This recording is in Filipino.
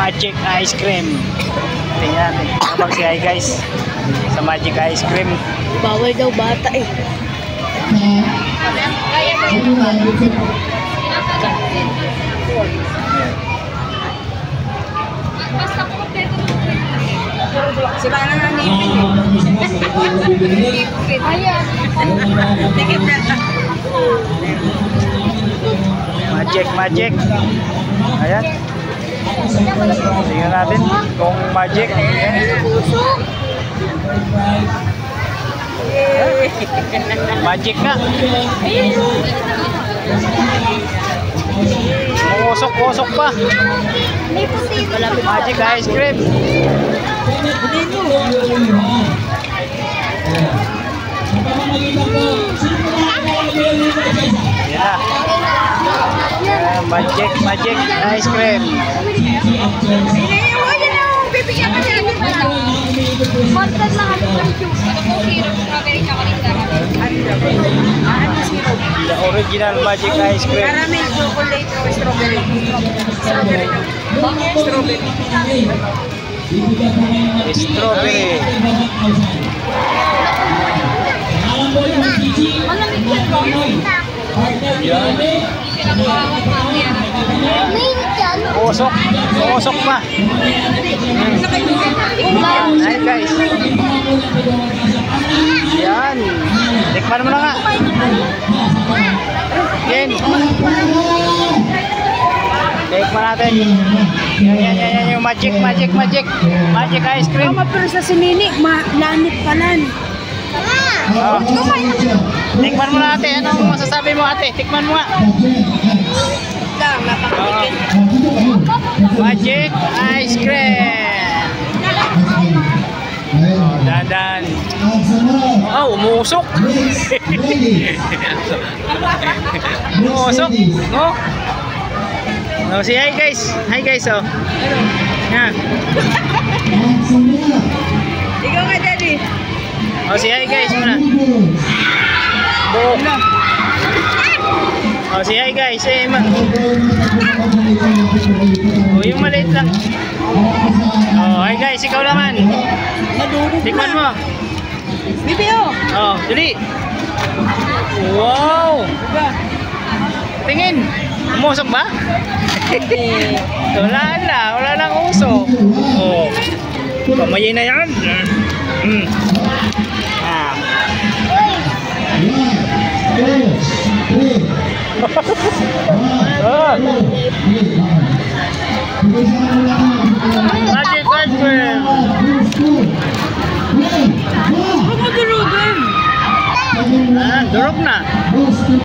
Magic ice cream. Tingnan natin. Kapag si Hi guys sa Magic ice cream. Bawal daw bata eh. Si Bana na nipin. Ayan. Tigip na. Magic. Ayan. Tingnan natin kung magic. Ayan. Magic nga. Usok pa. Magic ice cream. Yan na. Magic ice cream. The original magic ice cream. Caramel, chocolate, o strawberry. Strawberry. Usok pa. Ayan guys. Yan. Tikman mo na nga. Yan. Tikman natin. Yan yung magic ice cream. Mama, pero sa sinini, lanit palan. Oh. Tikman mo na ate. Anong masasabi mo ate? Tikman mo nga. Magic ice cream. Dandan. Oh, umusok. Umusok. No? Oh, si hi guys. Hi guys oh. Yan. Ikaw ka, Daddy. Oh, si hi guys muna. Buhok na. Oh, si hi guys. Oh, yung maliit lang. Oh, hi guys, ikaw naman. Tikman mo. Bibi oh. Oh, dali. Wow. Tingin. Umusok ba? Wala nang usok. Oh. Kamayin na yan. Magic ice cream. Durog na.